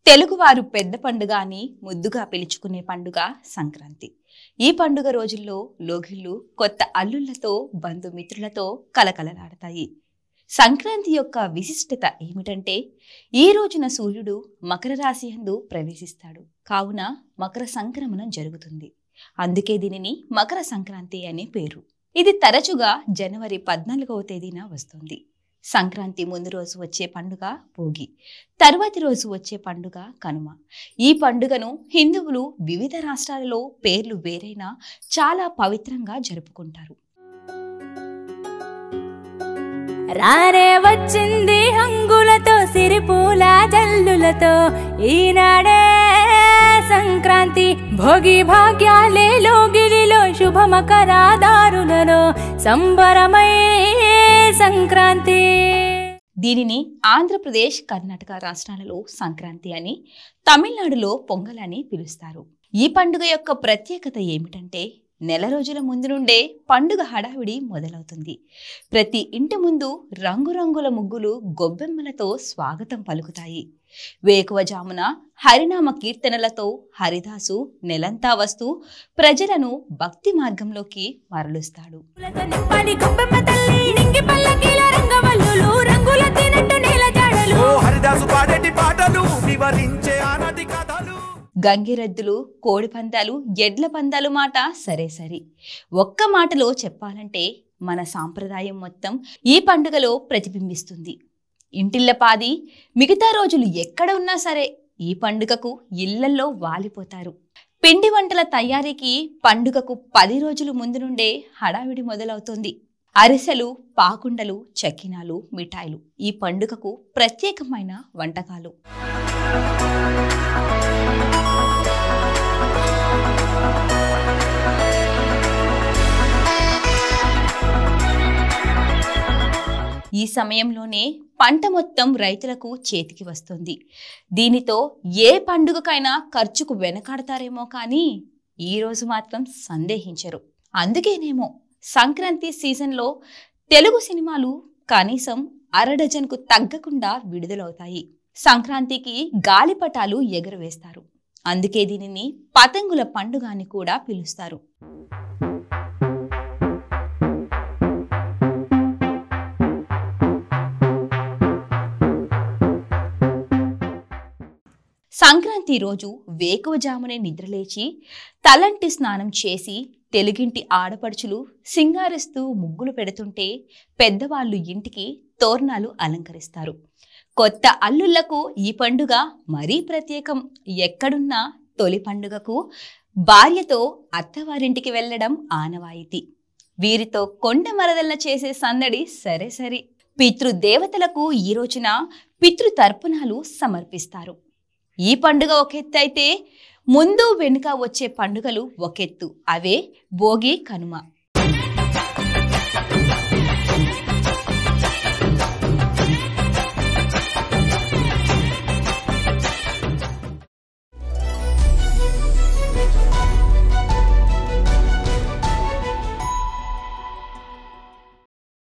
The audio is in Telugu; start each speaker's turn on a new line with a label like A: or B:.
A: తెలుగువారు పెద్ద పండుగ అని ముద్దుగా పిలుచుకునే పండుగ సంక్రాంతి. ఈ పండుగ రోజుల్లో లోగిళ్ళు కొత్త అల్లుళ్లతో బంధుమిత్రులతో కలకలలాడతాయి. సంక్రాంతి యొక్క విశిష్టత ఏమిటంటే ఈ రోజున సూర్యుడు మకర రాశి యందు ప్రవేశిస్తాడు. కావున మకర సంక్రమణం జరుగుతుంది. అందుకే దీనిని మకర సంక్రాంతి అనే పేరు. ఇది తరచుగా జనవరి 14వ తేదీన వస్తుంది. సంక్రాంతి ముందు రోజు వచ్చే పండుగ భోగి, తర్వాతి రోజు వచ్చే పండుగ కనుమ. ఈ పండుగను హిందువులు వివిధ రాష్ట్రాలలో పేర్లు వేరైనా చాలా పవిత్రంగా జరుపుకుంటారు.
B: రానే వచ్చింది హంగులతో సిరిపూల జల్లులతో ఈనాడే సంక్రాంతి. భోగి భాగ్యాలే లోగిలిలో శుభ మకరాదారులలో సంబరమై సంక్రాంతి.
A: దీనిని ఆంధ్రప్రదేశ్, కర్ణాటక రాష్ట్రాలలో సంక్రాంతి అని, తమిళనాడులో పొంగల్ అని పిలుస్తారు. ఈ పండుగ యొక్క ప్రత్యేకత ఏమిటంటే నెల రోజుల ముందు నుండే పండుగ హడావిడి మొదలవుతుంది. ప్రతి ఇంటి ముందు రంగురంగుల ముగ్గులు, గొబ్బెమ్మలతో స్వాగతం పలుకుతాయి. వేకువజామున హరినామ కీర్తనలతో హరిదాసు నెలంతా వస్తూ ప్రజలను భక్తి మార్గంలోకి మరలుస్తాడు. గంగిరెద్దులు, కోడి పందాలు, ఎడ్ల పందాలు మాట సరే సరి. ఒక్క మాటలో చెప్పాలంటే మన సాంప్రదాయం మొత్తం ఈ పండుగలో ప్రతిబింబిస్తుంది. ఇంటిల్లపాది మిగతా రోజులు ఎక్కడ ఉన్నా సరే ఈ పండుగకు ఇళ్లల్లో వాలిపోతారు. పిండి వంటల తయారీకి పండుగకు 10 రోజుల ముందు నుండే హడావిడి మొదలవుతుంది. అరిసెలు, పాకుండలు, చక్కినాలు, మిఠాయిలు ఈ పండుగకు ప్రత్యేకమైన వంటకాలు. ఈ సమయంలోనే పంట మొత్తం రైతులకు చేతికి వస్తుంది. దీనితో ఏ పండుగకైనా ఖర్చుకు వెనకాడతారేమో కానీ ఈ రోజు మాత్రం సందేహించరు. అందుకేనేమో సంక్రాంతి సీజన్లో తెలుగు సినిమాలు కనీసం అరడజన్కు తగ్గకుండా విడుదలవుతాయి. సంక్రాంతికి గాలిపటాలు ఎగురవేస్తారు. అందుకే దీనిని పతంగుల పండుగ అని కూడా పిలుస్తారు. సంక్రాంతి రోజు వేకువజామునే నిద్రలేచి తలంటి స్నానం చేసి తెలుగింటి ఆడపడుచులు సింగారిస్తూ ముగ్గులు పెడుతుంటే పెద్దవాళ్ళు ఇంటికి తోరణాలు అలంకరిస్తారు. కొత్త అల్లుళ్లకు ఈ పండుగ మరీ ప్రత్యేకం. ఎక్కడున్నా తొలి పండుగకు భార్యతో అత్తవారింటికి వెళ్లడం ఆనవాయితీ. వీరితో కొండ మరదళ్ళ చేసే సందడి సరే సరి. పితృదేవతలకు ఈ రోజున పితృతర్పణాలు సమర్పిస్తారు. ఈ పండుగ ఒకెత్తు అయితే ముందు వెనుక వచ్చే పండుగలు ఒకెత్తు. అవే భోగి, కనుమ.